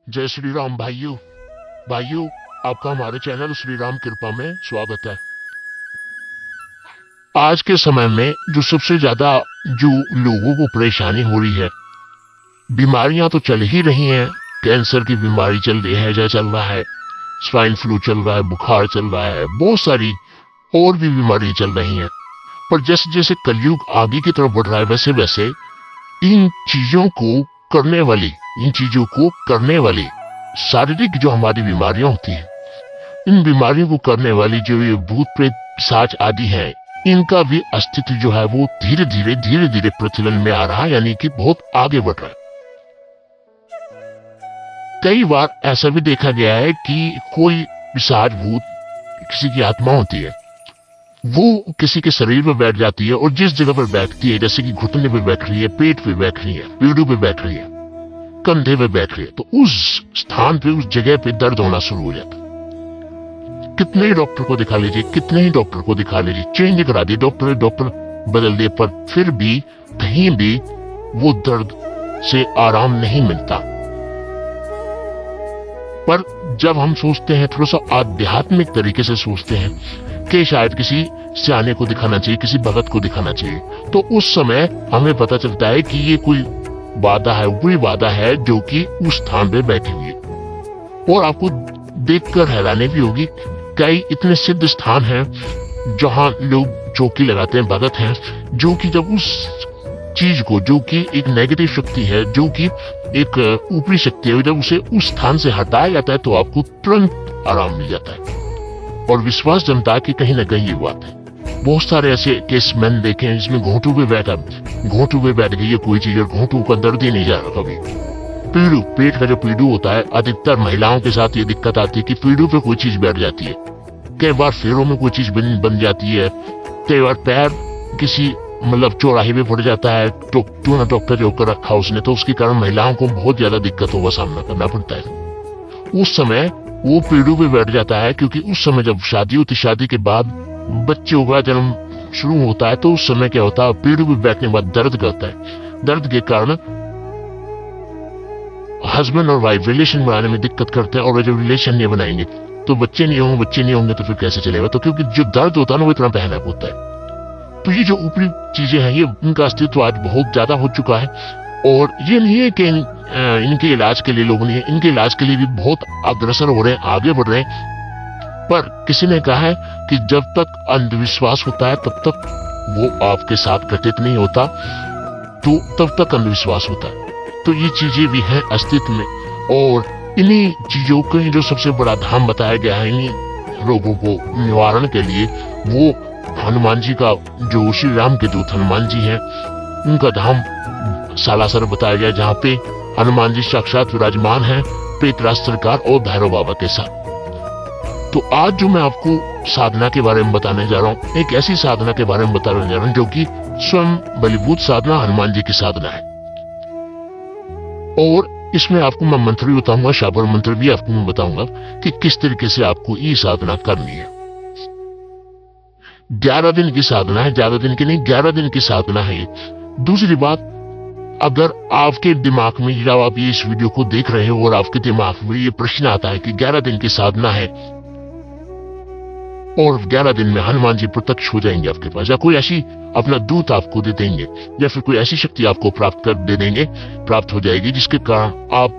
जय श्री राम भाइयों। भाइयों, आपका हमारे चैनल श्री राम कृपा में स्वागत है। आज के समय में जो सबसे ज्यादा जो लोगों को परेशानी हो रही है, बीमारियां तो चल ही रही हैं। कैंसर की बीमारी चल रही है, हैजा चल रहा है, स्वाइन फ्लू चल रहा है, बुखार चल रहा है, बहुत सारी और भी बीमारियां चल रही हैं। पर जैसे जैसे कलयुग आगे की तरफ बढ़ रहा है, वैसे वैसे इन चीजों को करने वाली शारीरिक जो हमारी बीमारियां होती हैं, इन बीमारियों को करने वाली जो ये भूत प्रेत पिशाच आदि हैं, इनका भी अस्तित्व जो है वो धीरे धीरे प्रचलन में आ रहा है, यानी कि बहुत आगे बढ़ रहा है। कई बार ऐसा भी देखा गया है कि कोई पिशाच भूत किसी की आत्मा होती है, वो किसी के शरीर में बैठ जाती है और जिस जगह पर बैठती है, जैसे कि घुटने पे बैठ रही है, पेट पे बैठ रही है, पीढ़ू पे बैठ रही है, कंधे पे बैठ रही है, तो उस स्थान पे, उस जगह पे दर्द होना शुरू हो जाता है। कितने ही डॉक्टर को दिखा लीजिए, चेंज करा दिए, डॉक्टर बदल दिए, पर फिर भी कहीं भी वो दर्द से आराम नहीं मिलता। पर जब हम सोचते हैं, थोड़ा सा आध्यात्मिक तरीके से सोचते हैं कि शायद किसी सियाने को दिखाना चाहिए, किसी भगत को दिखाना चाहिए, तो उस समय हमें पता चलता है कि ये कोई बाधा है, ऊपरी बाधा है जो कि उस स्थान पे बैठी हुई है। और आपको देखकर हैरानी भी होगी, कई इतने सिद्ध स्थान हैं जहां लोग चौकी लगाते हैं, भगत हैं, जो कि जब उस चीज को, जो कि एक नेगेटिव शक्ति है, जो कि एक ऊपरी शक्ति है, जब उसे उस स्थान से हटाया जाता है तो आपको तुरंत आराम मिल जाता है। और विश्वास जमता है कि कहीं ना कहीं ये बात है। बहुत सारे ऐसे केस मैंने देखे हैं जिसमें घोंटू पे बैठ गई है कोई चीज, और घोंटू का दर्द ही नहीं जा रहा कभी। पीड़ू, पेट का जो पीड़ू होता है, अधिकतर महिलाओं के साथ ये दिक्कत आती है कि पीड़ू पे कोई चीज बैठ जाती है। कई बार फेरों में कोई चीज बन जाती है, कई बार पैर किसी चौराहे पे पड़ जाता है, तो डॉक्टर जो कर रखा उसने, तो उसके कारण महिलाओं को बहुत ज्यादा दिक्कतों का सामना करना पड़ता है। उस समय वो पीड़ू पे बैठ जाता है, क्योंकि उस समय जब शादी होती, शादी के बाद बच्चों का जन्म शुरू होता है, तो उस समय क्या होता है, पीड़ू पे बैठने के बाद दर्द करता है। दर्द के कारण हस्बैंड और वाइफ रिलेशन बनाने में दिक्कत करते हैं, और जब रिलेशन नहीं बनाएंगे तो बच्चे नहीं होंगे तो फिर कैसे चलेगा। तो क्योंकि जो दर्द होता है ना, वो इतना भयानक होता है। तो ये जो ऊपरी चीजें हैं, ये इनका अस्तित्व आज बहुत ज्यादा हो चुका है। और ये नहीं है कि इनके इलाज के लिए लोग नहीं है, इनके इलाज के लिए भी बहुत अग्रसर हो रहे हैं, आगे बढ़ रहे हैं। पर किसी ने कहा है कि जब तक अंधविश्वास होता है तब तक वो आपके साथ घटित नहीं होता, तो तब तक अंधविश्वास होता है। तो ये चीजें भी हैं अस्तित्व में, और इन्हीं चीजों का जो सबसे बड़ा धाम बताया गया है इन्हीं रोगों को निवारण के लिए, वो हनुमान जी का, जो श्री राम के दूत हनुमान जी हैं, उनका धाम सालासर बताया गया, जहाँ पे हनुमान जी साक्षात विराजमान हैं, प्रेतराज सरकार और भैरव बाबा के साथ। तो आज जो मैं आपको साधना के बारे में बताने जा रहा हूँ, एक ऐसी साधना के बारे में बताने जा रहा हूँ जो कि स्वयं बलिभूत साधना, हनुमान जी की साधना है। और इसमें आपको मैं मंत्र भी बताऊंगा, शाबर मंत्र भी आपको मैं बताऊंगा कि किस तरीके से आपको ये साधना करनी है। 11 दिन की साधना है, ज्यादा दिन की नहीं, 11 दिन की साधना है। दूसरी बात, अगर आपके दिमाग में, जब आप ये इस वीडियो को देख रहे हो और आपके दिमाग में ये प्रश्न आता है कि 11 दिन की साधना है और 11 दिन में हनुमान जी प्रत्यक्ष हो जाएंगे आपके पास, या कोई ऐसी अपना दूत आपको दे देंगे, या फिर कोई ऐसी शक्ति आपको प्राप्त हो जाएगी जिसके कारण आप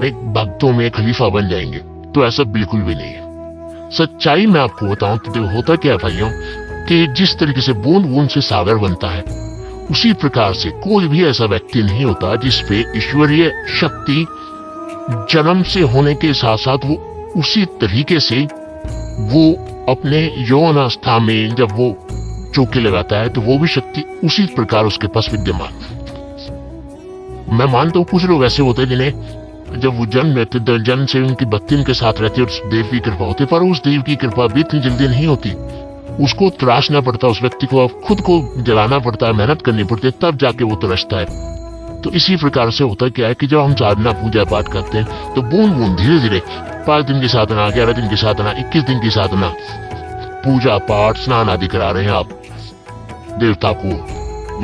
एक भक्तों में एक खलीफा बन जाएंगे, तो ऐसा बिल्कुल भी नहीं है। सच्चाई में आपको बताऊं तो होता क्या है भाइयों, कि जिस तरीके से बूंद बूंद से सागर बनता है, उसी प्रकार से कोई भी ऐसा व्यक्ति नहीं होता जिसपे ईश्वरीय शक्ति जन्म से होने के साथ साथ वो उसी तरीके से वो अपने यौन अवस्था में जब वो चौके लगाता है, तो वो भी शक्ति उसी प्रकार उसके पास विद्यमान। मैं मानता हूं कुछ लोग ऐसे होते हैं जिन्हें जब वो जन्म लेते, जन्म से उनकी भक्ति उनके साथ रहती है और देव की कृपा होती है, पर उस देव की कृपा भी इतनी जल्दी नहीं होती। उसको तराशना पड़ता है, उस व्यक्ति को खुद को जलाना पड़ता है, मेहनत करनी पड़ती है, तब जाके वो तरसता है। तो इसी प्रकार से होता क्या है कि जब हम साधना पूजा पाठ करते हैं, तो बूंद बूंद धीरे धीरे 5 दिन की साधना, 11 दिन की साधना, 21 दिन की साधना, पूजा पाठ, स्नान आदि करा रहे हैं आप देवता को,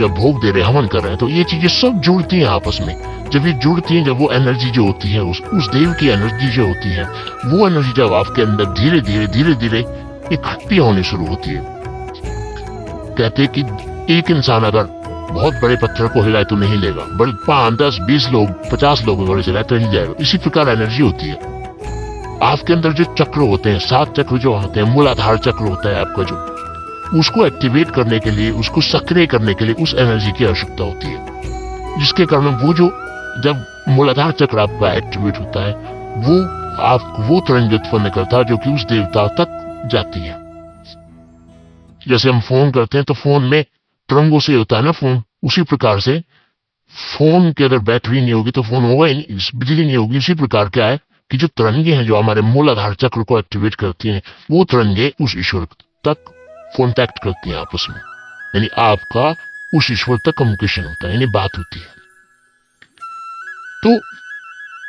या भोग दे रहे, हवन कर रहे हैं, तो ये चीजें सब जुड़ती हैं आपस में। जब ये जुड़ती है, जब वो एनर्जी जो होती है उस देव की एनर्जी जो होती है, वो एनर्जी जब आपके अंदर धीरे धीरे इकट्ठी होनी शुरू होती है। कहते कि एक इंसान अगर बहुत बड़े पत्थर को हिलाए तो नहीं लेगा, बड़े 5, 10, 20 लोग 50 लोग बड़े चलाए तो हिल जाएगा। इसी प्रकार एनर्जी होती है आपके अंदर। जो चक्र होते हैं, 7 चक्र जो होते हैं, मूलाधार चक्र होता है आपका, जो उसको एक्टिवेट करने के लिए, उसको सक्रिय करने के लिए उस एनर्जी की आवश्यकता होती है, जिसके कारण वो जो जब मूलाधार चक्र आपका एक्टिवेट होता है, वो तरंग उत्पन्न करता है जो कि उस देवता तक जाती है। जैसे हम फोन करते हैं तो फोन में तरंगों से होता है ना फोन, उसी प्रकार से फोन के अगर बैटरी नहीं होगी तो फोन होगा ही नहीं, बिजली नहीं होगी। इसी प्रकार क्या है कि जो तरंगे हैं जो हमारे मूलाधार चक्र को एक्टिवेट करती हैं, वो तरंगे उस ईश्वर तक कॉन्टैक्ट करती हैं आपस में, यानी आपका उस ईश्वर तक कम्युनिकेशन होता है, यानी बात होती है। तो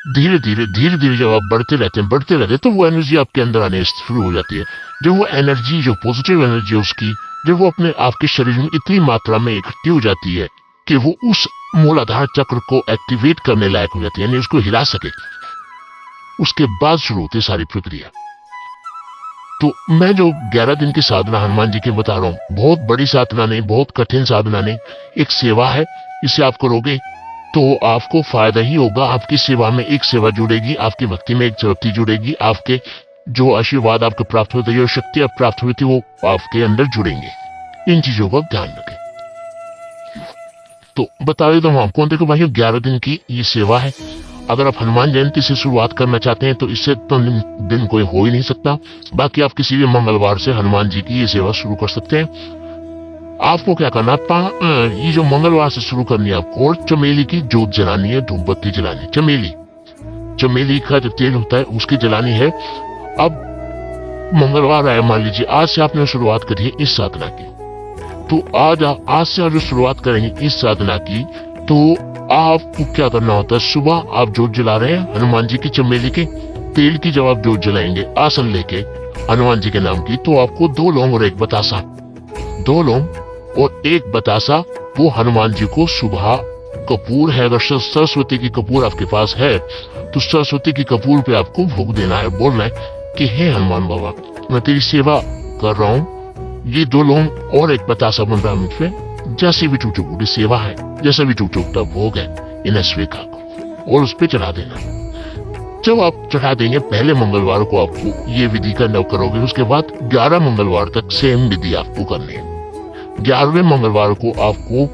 धीरे धीरे जब आप बढ़ते रहते हैं तो वो एनर्जी आपके अंदर आने शुरू हो जाती है। जब वो एनर्जी, जो पॉजिटिव एनर्जी उसकी, जब वो अपने आपके शरीर में इतनी मात्रा में इकट्ठी हो जाती है कि वो उस मूलाधार चक्र को एक्टिवेट करने लायक हो जाती है, यानी उसको हिला सके, उसके बाद शुरू होती है सारी प्रक्रिया। तो मैं जो 11 दिन की साधना हनुमान जी की बता रहा हूँ, बहुत बड़ी साधना नहीं, बहुत कठिन साधना नहीं, एक सेवा है। इसे आप करोगे तो आपको फायदा ही होगा। आपकी सेवा में एक सेवा जुड़ेगी, आपकी भक्ति में एक शक्ति जुड़ेगी, आपके जो आशीर्वाद आपको प्राप्त होते, जो शक्ति आप प्राप्त हुई थी, वो आपके अंदर जुड़ेंगे। इन चीजों का ध्यान रखें। तो बता देता हूँ आपको, देखो भाई 11 दिन की ये सेवा है। अगर आप हनुमान जयंती से शुरुआत करना चाहते हैं तो इससे तो दिन कोई हो ही नहीं सकता। बाकी आप किसी भी मंगलवार से हनुमान जी की ये सेवा शुरू कर सकते हैं। आपको क्या करना, ये जो मंगलवार से शुरू करनी है आपको, और चमेली की जोत जलानी है, धूपबत्ती जलानी है। चमेली का जो तेल होता है उसकी जलानी है। अब मंगलवार आया, मान लीजिए आज से आपने शुरुआत करी है इस साधना की, तो आज से जो शुरुआत करेंगे इस साधना की, तो आपको क्या करना होता है, सुबह आप जोत जला रहे हैं हनुमान जी की चमेली के तेल की, जब आप जोत जलाएंगे आसन लेके हनुमान जी के नाम की, तो आपको 2 लौंग और 1 बतासा, 2 लौंग और 1 बतासा, वो हनुमान जी को सुबह कपूर है, अगर सरस्वती की कपूर आपके पास है तो सरस्वती की कपूर पे आपको भोग देना है। बोलना है कि हे हनुमान बाबा, मैं तेरी सेवा कर रहा हूँ, ये 2 लौंग और 1 बतासा बन रहा है मुझ पे, जैसे भी टूटी सेवा है, जैसा भी टूटा भोग है, इन्हें स्वीकार करो और उस पर चढ़ा देना। जब आप चढ़ा देंगे, पहले मंगलवार को आपको ये विधि करना करोगे, उसके बाद 11 मंगलवार तक सेम विधि आपको करनी है। 11वें मंगलवार को आपको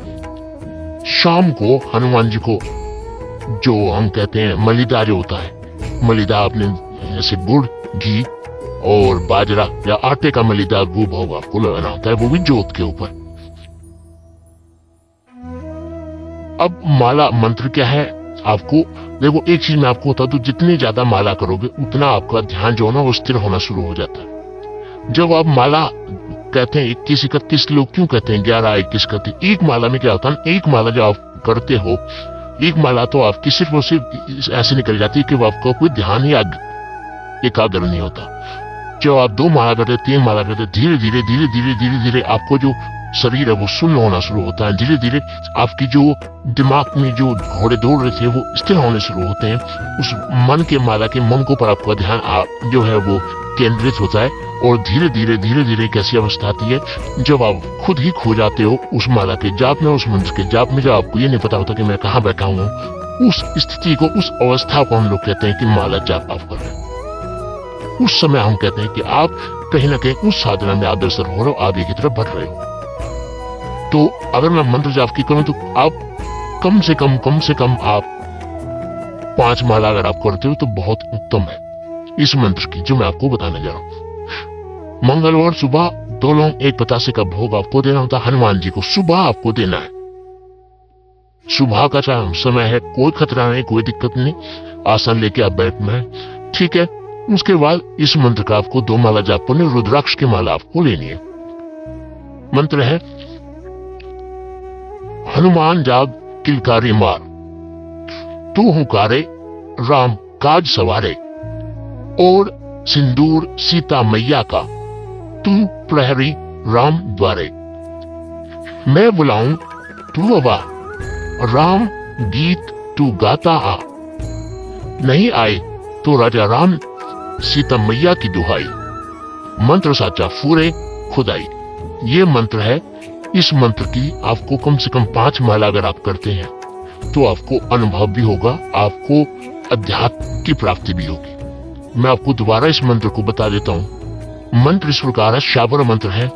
शाम को हनुमान जी को, जो हम कहते हैं मलिदा जो होता है, मलिदा आपने जैसे गुड़, घी और बाजरा या आटे का मलिदा भोग आपको लगाना होता है, वो भी जोत के ऊपर। अब माला मंत्र क्या है, आपको देखो एक चीज मैं आपको बता दूं, जितनी ज्यादा माला करोगे उतना आपका ध्यान जो है ना वो स्थिर होना शुरू हो जाता है। जब आप माला कहते हैं 21-31 लोग क्यों कहते हैं 11-21-31, एक माला में क्या होता है, एक माला जो आप करते हो, एक माला तो आपकी सिर्फ और सिर्फ ऐसे निकल जाती है कि वो आपका कोई ध्यान ही एकाग्र नहीं होता। जब आप 2 माला करते, 3 माला करते, धीरे धीरे आपको जो शरीर है वो शून्य होना शुरू होता है। धीरे धीरे आपकी जो दिमाग में जो घोड़े दौड़ रहे थे वो स्थिर होने शुरू होते हैं। उस मन के माला के मंगों पर आपका ध्यान जो है वो केंद्रित होता है, और धीरे धीरे कैसी अवस्था आती है जब आप खुद ही खो जाते हो उस माला के जाप में, उस मंत्र के जाप में, जब आपको ये नहीं पता होता कि मैं कहाँ बैठा हूँ। उस स्थिति को, उस अवस्था को हम लोग कहते हैं कि माला जाप आप कर रहे हैं। उस समय हम कहते हैं कि आप कहीं ना कहीं उस साधना में अग्रसर हो रहे हो, आगे की तरफ बढ़ रहे हो। तो अगर मैं मंत्र जाप की करूं तो आप कम से कम आप 5 माला अगर आप करते हो तो बहुत उत्तम है इस मंत्र की, जो मैं आपको बताने जा रहा हूं। मंगलवार सुबह 2 लौंग 1 बतासे का भोग आपको देना होता है हनुमान जी को, सुबह आपको देना है। सुबह का समय है, कोई खतरा नहीं, कोई दिक्कत नहीं, आसन लेके आप बैठना है, ठीक है। उसके बाद इस मंत्र का आपको 2 माला जाप करनी, रुद्राक्ष की माला आपको लेनी है। मंत्र है, हनुमान जाग किलकारी मार, तू हुंकारे राम काज सवारे, और सिंदूर सीता मैया का, तू प्रहरी राम द्वारे। मैं बुलाऊं तू बाबा, राम गीत तू गाता आ, नहीं आए तो राजा राम सीता मैया की दुहाई, मंत्र साचा फूरे खुदाई। ये मंत्र है। इस मंत्र की आपको कम से कम 5 माला अगर आप करते हैं तो आपको अनुभव भी होगा, आपको अध्यात्म की प्राप्ति भी होगी। मैं आपको दोबारा इस मंत्र को बता देता हूँ। मंत्र इस प्रकार है, शाबर मंत्र है,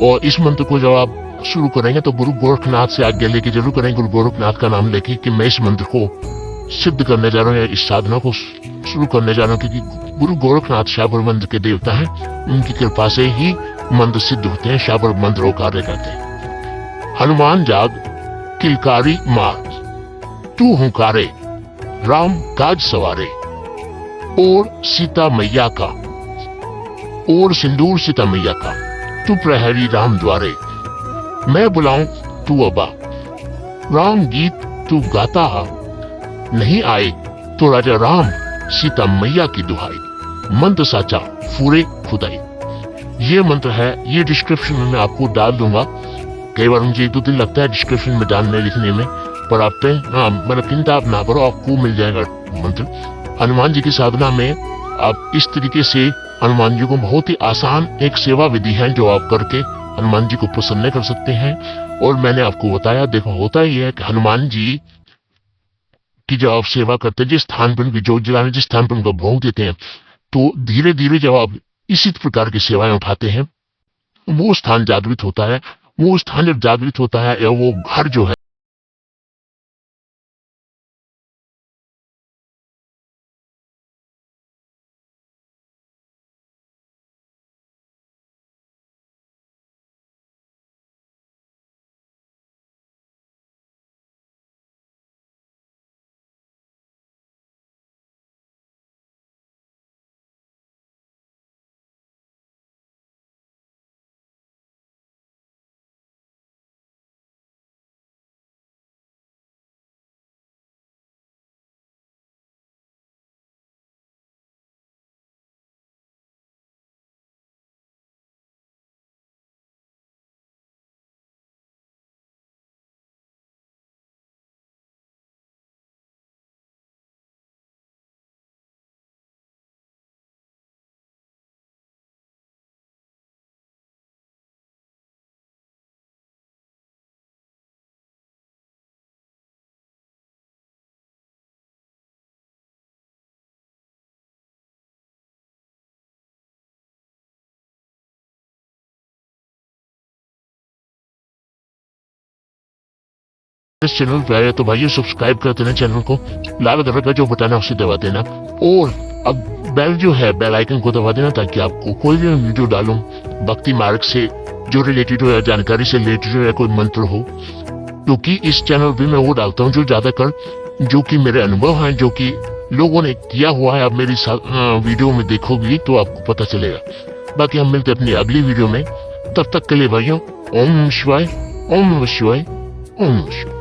और इस मंत्र को जब आप शुरू करेंगे तो गुरु गोरखनाथ से आज्ञा लेके जरूर करेंगे, गुरु गोरखनाथ का नाम लेके कि मैं इस मंत्र को सिद्ध करने जा रहा हूँ, इस साधना को शुरू करने जा रहा हूँ, क्योंकि गुरु गोरखनाथ शाबर मंत्र के देवता हैं। उनकी कृपा से ही मंत्र सिद्ध होते हैं, शाबर मंत्र कार्य करते हैं। हनुमान जाग किलकारी मार, तू हुंकारे राम काज सवारे, और सीता मैया का, और सिंदूर सीता मैया का, तू प्रहरी राम द्वारे, मैं बुलाऊं तू अबा, राम गीत तू गाता आ, नहीं आए तो राजा राम सीता मैया की दुहाई, मंत्र साचा फूरे खुदाई। ये मंत्र है। ये डिस्क्रिप्शन में मैं आपको डाल दूंगा। कई बार मुझे 1-2 दिन लगता है डिस्क्रिप्शन में डालने लिखने में, पर आप मतलब चिंता आप ना करो, आपको मिल जाएगा मंत्र। हनुमान जी की साधना में आप इस तरीके से हनुमान जी को बहुत ही आसान एक सेवा विधि है जो आप करके हनुमान जी को प्रसन्न कर सकते हैं। और मैंने आपको बताया, देखो होता ही है कि हनुमान जी की जब आप सेवा करते हैं, जिस स्थान पर उनकी जोत जलाने, जिस स्थान पर उनका भोग देते हैं, तो धीरे धीरे जब आप इसी प्रकार की सेवाएं उठाते हैं, वो स्थान जागृत होता है। वो स्थान जब जागृत होता है, या वो घर जो है इस चैनल पे आए तो भाइयों सब्सक्राइब कर देना चैनल को, लाल कलर का जो बटन है उसे दबा देना, और अब बेल जो है बेल आइकन को दबा देना, ताकि आपको कोई भी वीडियो डालूं भक्ति मार्ग से जो रिलेटेड हो या जानकारी से रिलेटेड हो या कोई मंत्र हो, क्योंकि इस चैनल पे मैं वो डालता हूँ जो ज्यादातर जो कि मेरे अनुभव हैं, जो कि लोगों ने किया हुआ है। आप मेरी वीडियो में देखोगी तो आपको पता चलेगा। बाकी हम मिलते अपनी अगली वीडियो में, तब तक के लिए भाइयों ओम नमः शिवाय, ओम नमः शिवाय, ओम नमः शिवाय।